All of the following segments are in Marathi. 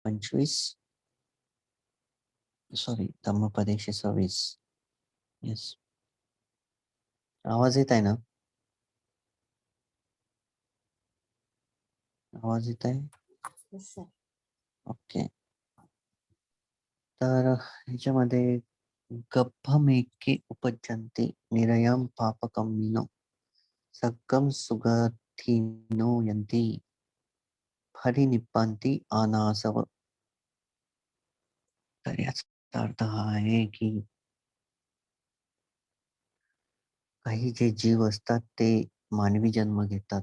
25 सॉरी धम्मपद 126. येस. आवाज येत आहे ना? आवाज येत आहे? ओके. तर ह्याच्यामध्ये गप्पमेके उपजन्ते निरयं पापकम्मिनो सक्कं सुगतिनो यन्ति फलिनिप्पन्ति अनासव. तर याचा अर्थ हा आहे की काही जे जीव असतात ते मानवी जन्म घेतात,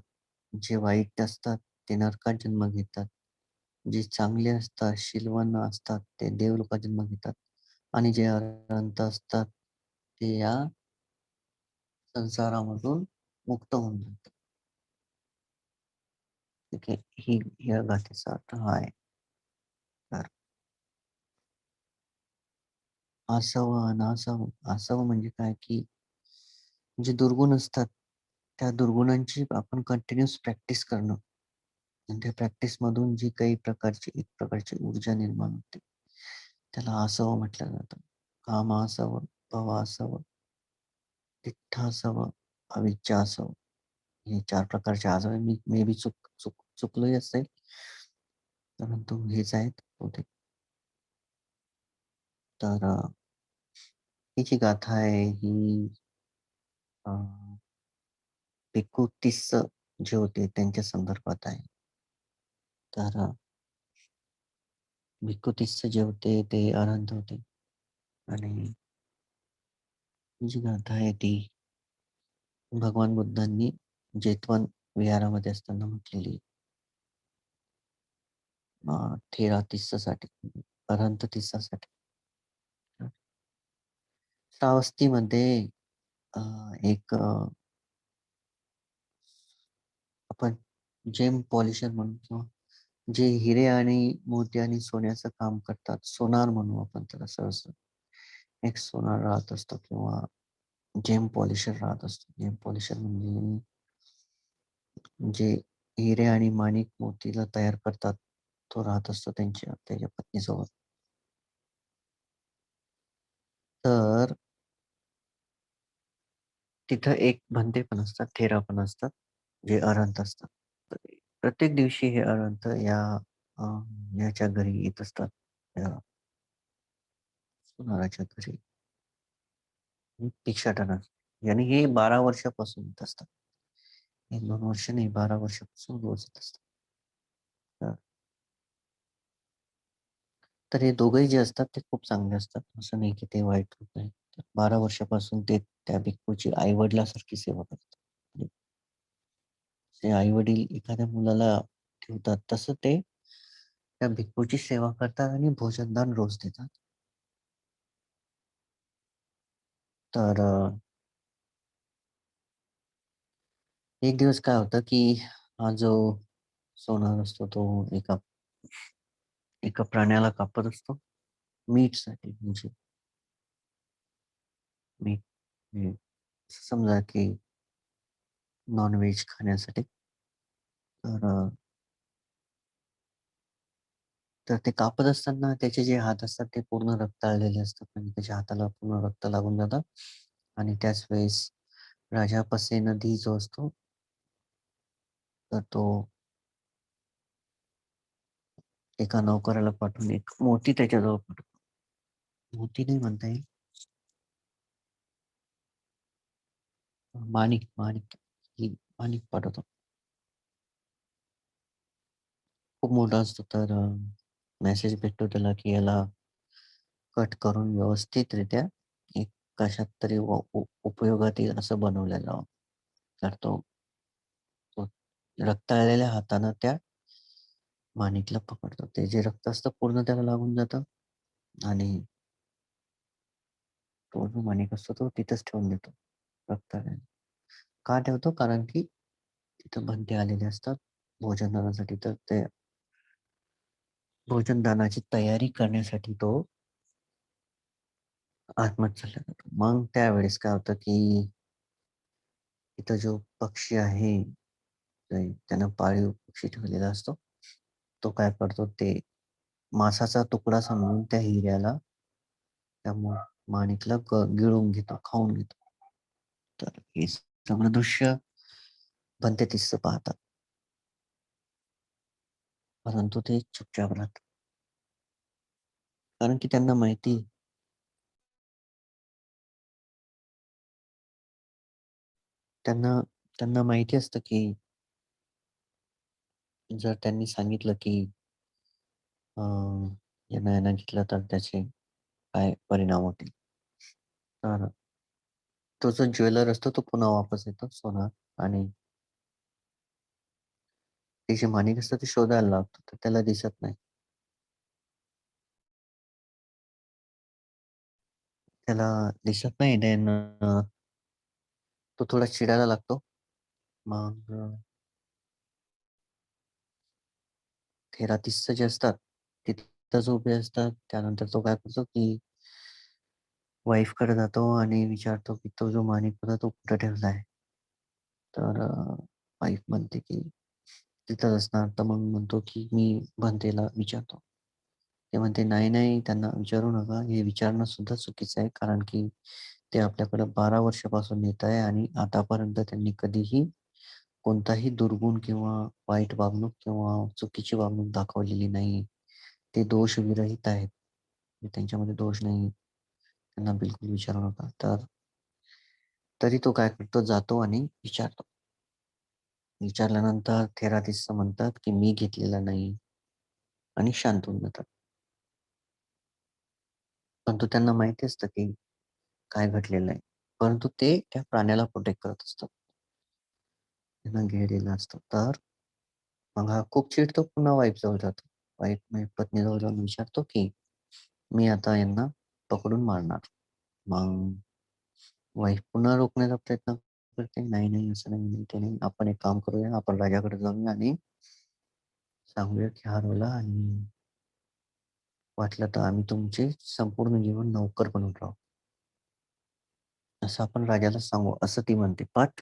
जे वाईट असतात ते नरकात जन्म घेतात, जे चांगले असतात शीलवान असतात ते देवलोकात जन्म घेतात आणि जे अनंत असतात ते या संसारामधून मुक्त होऊन जातात. ठीक आहे, ही या गाथेचा अर्थ हा आहे. तर आसव अनासव, आसव म्हणजे काय की जे दुर्गुण असतात त्या दुर्गुणांची आपण कंटिन्यूस प्रॅक्टिस करणं आणि त्या प्रॅक्टिस मधून जी काही एक प्रकारची ऊर्जा निर्माण होते त्याला आसव म्हटलं जातं. कामासव, भवासव, तिठ्ठासव, अविच्यासव, हे 4 प्रकारचे आसव आहे. मी मे बी चुकलोही असेल, परंतु हेच आहेत बहुतेक. तर ही जी गाथा आहे ही भिक्खू तीस जे होते त्यांच्या संदर्भात आहे. तर भिक्खू तीस जे होते ते अनंत होते आणि ही जी गाथा आहे ती भगवान बुद्धांनी जेतवन विहारामध्ये असताना म्हटलेली. थेरा तिस्सासाठी, अनंत तिस्सासाठी. श्रावस्तीमध्ये एक आपण जेम पॉलिशर म्हणून किंवा जे हिरे आणि मोती आणि सोन्याचं काम करतात, सोनार म्हणू आपण त्याला सहसा. एक सोनार राहत असतो किंवा जेम पॉलिशर राहत असतो. जेम पॉलिशर म्हणजे जे हिरे आणि माणिक मोतीला तयार करतात, तो राहत असतो त्याच्या पत्नीसोबत. तर तिथं एक भंते पण असतात, थेरा पण असतात, जे अरहंत असतात. तर प्रत्येक दिवशी हे अरहंत अ, याच्या घरी येत असतात, या सोनाराच्या घरी भिक्षाटना. आणि हे 12 वर्षापासून येत असतात. हे 2 वर्ष नाही, 12 वर्षापासून रोज येत असतात. तर तर हे दोघंही जे असतात ते खूप चांगले असतात. असं नाही की ते वाईट होत नाही. तर 12 वर्षापासून ते त्या भिक्खूची आई-वडिलांसारखी सेवा करतात. म्हणजे जे आई-वडील एखाद्या मुलाला ठेवतात, तसं ते त्या भिक्खूची सेवा करतात आणि भोजनदान रोज देतात. तर एक दिवस काय होतं, की हा जो सोनार असतो तो एका एका प्राण्याला कापत असतो मीटसाठी. म्हणजे मीट म्हणजे समजा की नॉन-व्हेज खाण्यासाठी. तर तर ते कापत असताना त्याचे जे हात असतात ते पूर्ण रक्ताळलेले असतात आणि त्याच्या हाताला पूर्ण रक्त लागून जातं आणि त्याच वेळेस राजा पसेनदी जो असतो, तर तो एका नौकराला पाठवून एक मोती त्याच्याजवळ पाठवतो. मोती नाही म्हणता येईल. माणिक, माणिक, माणिक पाठवतो. खूप मोठा असतो. तर मेसेज भेटतो त्याला की याला कट करून व्यवस्थितरित्या एक कशात तरी उपयोगात येईल असं बनवलेलं लावा. तर तो रक्ताळलेल्या हातानं त्या माणिकला पकडतो. ते जे रक्त असतं पूर्ण त्याला लागून जातं आणि तो जो माणिक असतो तो तिथंच ठेवून देतो रक्ताळलेला. का ठेवतो? कारण की तिथं भंते आलेले असतात भोजनदानासाठी. तर ते भोजनदानाची तयारी करण्यासाठी तो आतमध्ये चालला जातो. मग त्यावेळेस काय होतं की इथं जो पक्षी आहे, त्यानं पाळीव पक्षी ठेवलेला असतो. तो काय करतो ते मांसाचा तुकडा समजून त्या हिऱ्याला, त्या माणिकला गिळून घेतो, खाऊन घेतो. तर हे सगळं दृश्य बनते तिसचं पाहतात, परंतु ते चुपचाप राहतात. कारण की त्यांना माहिती, त्यांना त्यांना माहिती असतं की जर त्यांनी सांगितलं की यांना यांना घेतलं तर त्याचे काय परिणाम होतील. तर तो जो ज्वेलर असतो तो पुन्हा वापस येतो सोनं, आणि ते जे माणिक असतं ते शोधायला लागतो, तर त्याला दिसत नाही. त्याला दिसत नाही. देन तो थोडा चिडायला लागतो. मग थेरापिस्ट जे असतात, ते तिथंच उभे असतात. त्यानंतर तो काय करतो की वाईफकडे जातो आणि विचारतो की तो जो माणिक होता तो कुठे ठेवलाय? तर वाईफ म्हणते की तिथंच असणार. तर मग म्हणतो की मी बनतेला विचारतो. ते म्हणते, "नाही, नाही, त्यांना विचारू नका. हे विचारणं सुद्धा चुकीचं आहे. कारण की ते आपल्याकडे 12 वर्षापासून येत आहे आणि आतापर्यंत त्यांनी कधीही कोणताही दुर्गुण किंवा वाईट वागणूक किंवा चुकीची वागणूक दाखवलेली नाही. ते दोषविरहित आहेत. त्यांच्यामध्ये दोष नाही. त्यांना बिलकुल विचारू नका." तर तरी तो काय करतो, जातो आणि विचारतो. विचारल्यानंतर थेरापिस्ट म्हणतात की मी घेतलेला नाही, आणि शांत होऊन जातात. परंतु त्यांना माहिती असतं की काय घडलेलं आहे. परंतु ते त्या प्राण्याला प्रोटेक्ट करत असतात. त्यांना घे असतो. तर मग हा खूप चिडतो, पुन्हा वाईफ जवळ जातो. वाईफ म्हणजे पत्नीजवळ जाऊन विचारतो की मी आता यांना पकडून मारणार. मग वाईफ पुन्हा रोखण्याचा प्रयत्न करते. नाही, नाही, असं नाही, नाही, ते नाही. आपण एक काम करूया, आपण राजाकडे जाऊया आणि सांगूया की हा रोला, आणि वाटलं तर आम्ही तुमचे संपूर्ण जीवन नोकर बनून राहू. असं आपण राजाला सांगू, असं ती म्हणते. बट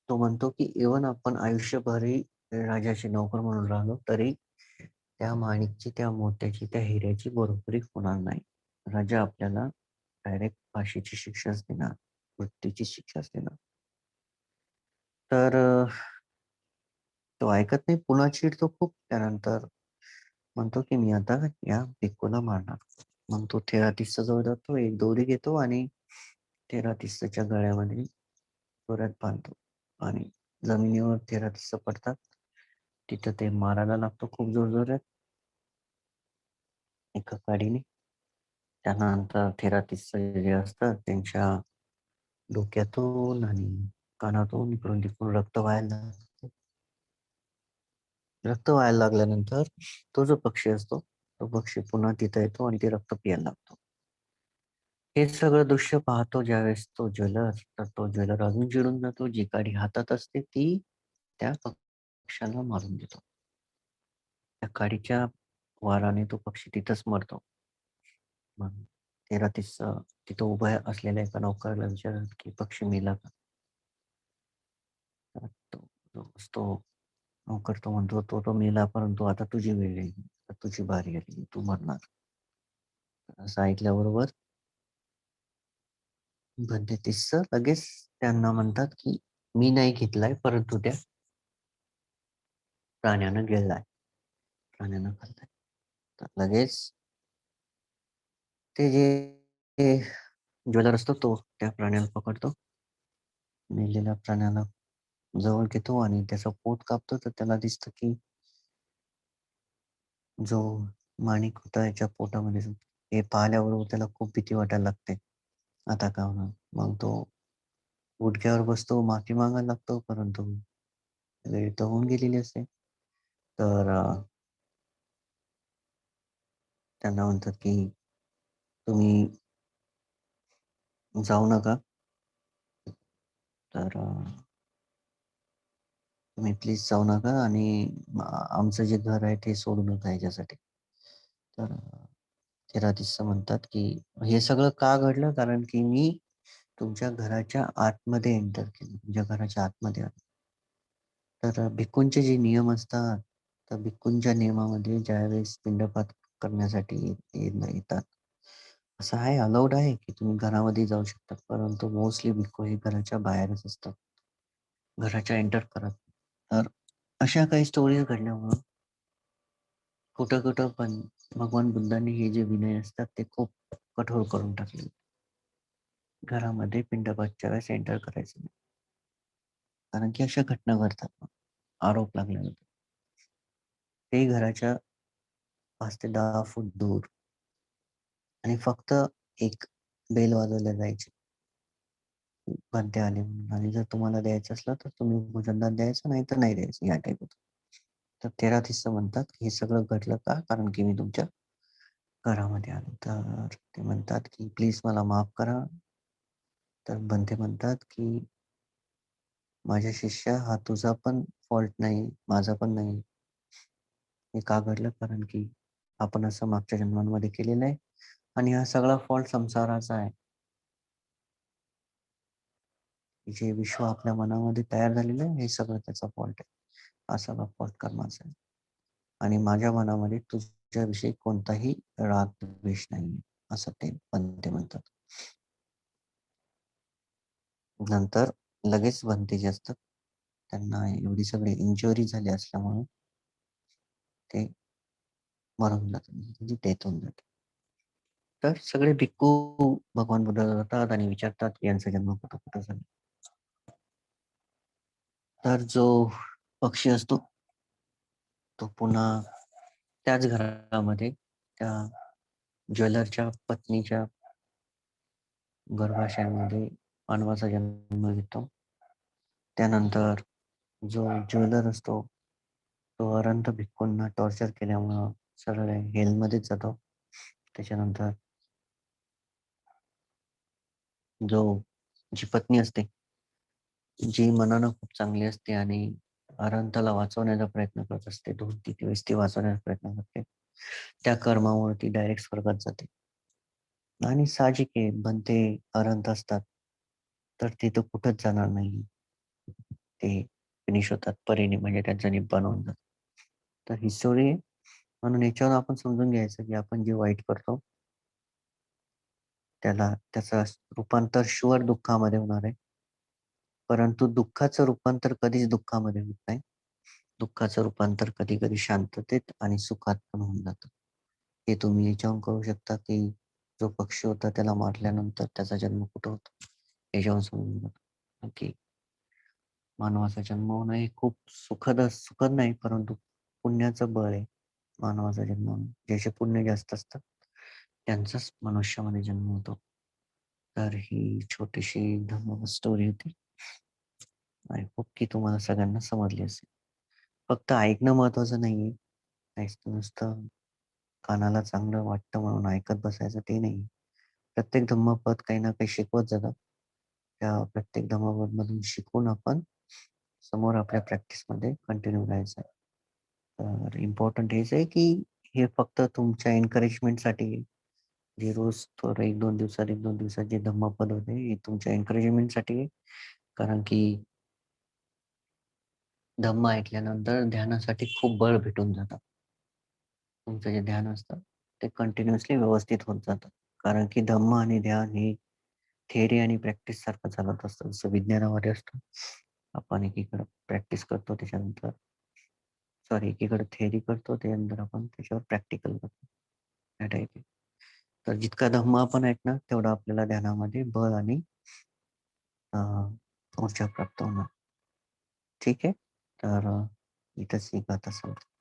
तो म्हणतो की इव्हन आपण आयुष्यभरही राजाचे नोकर म्हणून राहिलो तरी त्या माणिकची, त्या मोत्याची, त्या हिऱ्याची बरोबरी होणार नाही. राजा आपल्याला डायरेक्ट फाशीची शिक्षाच देणार, मृत्यूची शिक्षाच देणार. तर तो ऐकत नाही, पुन्हा चिडतो खूप. त्यानंतर म्हणतो की मी आता या भिक्खूला मारणार. मग तो थेरापिस्टच्या जवळ जातो, एक दोरी घेतो आणि थेरापिस्टच्या गळ्यामध्ये दोऱ्यात बांधतो, आणि जमिनीवर थेरापिस्ट पडतात. तिथं ते मारायला लागतो खूप जोरजोरात एका काडीने. त्यानंतर थेरापिस्ट जे असतात त्यांच्या डोक्यातून आणि कानातून इकडून-तिकडून रक्त व्हायला लागतं. रक्त व्हायला लागल्यानंतर तो जो पक्षी असतो, तो पक्षी पुन्हा तिथं येतो आणि ते रक्त प्यायला लागतो. हे सगळं दृश्य पाहतो ज्यावेळेस तो ज्वेलर, तर तो ज्वेलर अजून चिडून जातो. जी काडी हातात असते ती त्या पक्ष्याला मारून देतो. त्या काडीच्या वाराने तो पक्षी तिथंच मरतो. मग तेरा-तीस तिथं उभ्या असलेल्या एका नौकराला विचारतात, की "पक्षी मेला का?" तर तो असतो नौकर, तो म्हणतो, "तो तो मेला, परंतु आता तुझी वेळ येईल. आता तुझी बारी आली. तू मरणार." असं ऐकल्याबरोबर बंदितीस लगेच त्यांना म्हणतात, की "मी नाही घेतलाय, परंतु त्या प्राण्यानं गिळलाय, प्राण्यानं खाल्लाय." तर लगेच ते जे ज्वेलर असतो तो त्या प्राण्याला पकडतो. मेलेल्या प्राण्याला जवळ घेतो आणि त्याचं पोट कापतो, तर त्याला दिसतं की जो माणिक होता याच्या पोटामध्ये, हे पाहिल्याबरोबर त्याला खूप भीती वाटायला लागते. आता काय होणार? मग तो गुडघ्यावर बसतो, माफी मागायला लागतो, परंतु वेळ तर होऊन गेलेली असते. तर त्यांना म्हणतात की तुम्ही जाऊ नका. तर तुम्ही प्लीज जाऊ नका, आणि आमचं जे घर आहे ते सोडू नका ह्याच्यासाठी. तर ते राधेश्याम म्हणतात, की "हे सगळं का घडलं? कारण की मी तुमच्या घराच्या आतमध्ये एंटर केलं. तुमच्या घराच्या आतमध्ये आलो. तर भिक्खूंचे जे नियम असतात, तर भिक्खूंच्या नियमामध्ये ज्यावेळेस पिंडपात करण्यासाठी येतात, असं आहे, अलाउड आहे, की तुम्ही घरामध्ये जाऊ शकता. परंतु मोस्टली भिक्खू हे घराच्या बाहेरच असतात. घराच्या एंटर करत नाही. तर अशा काही स्टोरीज घडल्यामुळं कुठं-कुठं पण भगवान बुद्धांनी हे जे विनय असतात ते खूप कठोर करून टाकले. घरामध्ये पिंडपातच्या वेळेस एंटर करायचं नाही. कारण की अशा घटना घडतात मग. आरोप लागल्यानंतर. ते घराच्या 5 ते 10 फूट दूर आणि फक्त एक बेल वाजवल्या जायची. पणत्या आले म्हणून आणि जर तुम्हाला द्यायचं असलं तर तुम्ही भोजनदान द्यायचं, नाही तर नाही द्यायचं या टाईप होतं. तर 13 थिस्स म्हणतात, हे सगळं घडलं का? कारण की मी तुमच्या घरामध्ये आलो. तर ते म्हणतात, की "प्लीज मला माफ करा." तर बंते म्हणतात, की "माझ्या शिष्या हा तुझा पण फॉल्ट नाही, माझा पण नाही. हे का घडलं? कारण की आपण असं मागच्या जन्मांमध्ये केलेलं आहे आणि हा सगळा फॉल्ट संसाराचा आहे. जे विश्व आपल्या मनामध्ये तयार झालेलं आहे, हे सगळं त्याचा फॉल्ट आहे. हा सगळा फॉल्ट कर्माचा आहे आणि माझ्या मनामध्ये तुझ्याविषयी कोणताही राग, द्वेष नाहीये." असं ते बंते म्हणतात. नंतर लगेच बंते जे असतात, त्यांना एवढी सगळी इंज्युरी झाली असल्यामुळे ते मरून जातात. त्यांची डेथ होऊन जाते. तर सगळे भिक्खू भगवान बुद्धाला जातात आणि विचारतात, की यांचा जन्म कुठं-कुठं झाला. तर जो पक्षी असतो, तो पुन्हा त्याच घरामध्ये त्या ज्वेलरच्या पत्नीच्या गर्भाशयामध्ये मानवाचा जन्म घेतो. त्यानंतर जो ज्वेलर असतो, तो अनंत भिक्खूंना टॉर्चर केल्यामुळं सरळ हेलमध्येच जातो. त्याच्यानंतर जो जी पत्नी असते, जी मनानं खूप चांगली असते आणि अनंतला वाचवण्याचा प्रयत्न करत असते. 2-3 वेळेस ती वाचवण्याचा प्रयत्न करते. त्या कर्मामुळे ती डायरेक्ट स्वर्गात जाते आणि साहजिक आहे बनते अनंत असतात, तर ते तर कुठंच जाणार नाही. ते फिनिश होतात परीने म्हणजे त्यांचं निब्बाण होऊन जातं. तर ही स्टोरी आहे. म्हणून याच्यावरून आपण समजून घ्यायचं, की आपण जे वाईट करतो, त्याचं रूपांतर शुअर दुःखामध्ये होणार आहे. परंतु दुःखाचं रूपांतर कधीच दुःखामध्ये होत नाही. दुःखाचं रूपांतर कधी-कधी शांततेत आणि सुखात पण होऊन जातं. हे तुम्ही याच्यावरून कळू शकता, की जो पक्षी होता त्याला मारल्यानंतर त्याचा जन्म कुठं होतो, याच्यावरून समजून जातं, की मानवाचा जन्म होणं हे खूप सुखद नाही, परंतु पुण्याचं बळ आहे मानवाचा जन्म होणं. ज्याचे पुण्य जास्त असतं, त्यांचाच मनुष्यामध्ये जन्म होतो. तर ही छोटीशी धम्म स्टोरी होती. आय होप की तुम्हाला सगळ्यांना समजली असेल. फक्त ऐकणं महत्त्वाचं नाहीये. नुसतं नुसतं कानाला चांगलं वाटतं म्हणून ऐकत बसायचं ते नाही. प्रत्येक धम्मपद काही ना काही शिकवत जातं. त्या प्रत्येक धम्मपदमधून शिकून आपण समोर आपल्या प्रॅक्टिसमध्ये कंटिन्यू राहायचं आहे. तर इम्पोर्टंट हेच आहे, की हे फक्त तुमच्या एन्करेजमेंटसाठी जे रोज थोडं 1-2 दिवसात, 1-2 दिवसात जे धम्मपद होते, हे तुमच्या एन्करेजमेंटसाठी आहे. कारण की धम्म ऐकल्यानंतर ध्यानासाठी खूप बळ भेटून जातं. तुमचं जे ध्यान असतं, ते कंटिन्युअसली व्यवस्थित होत जातं. कारण की धम्म आणि ध्यान हे थिअरी आणि प्रॅक्टिस सारखं चालत असतं. जसं विज्ञानामध्ये असतं. आपण एकीकडे प्रॅक्टिस करतो त्याच्यानंतर एकीकडे थिअरी करतो त्यानंतर आपण त्याच्यावर प्रॅक्टिकल करतो. त्या टाइप आहे. तर जितका धम्म आपण ऐकणार तेवढं आपल्याला ध्यानामध्ये बळ आणि अ, ऊर्जा प्राप्त होणार. ठीक आहे. तर इथंच ही कथा संपते.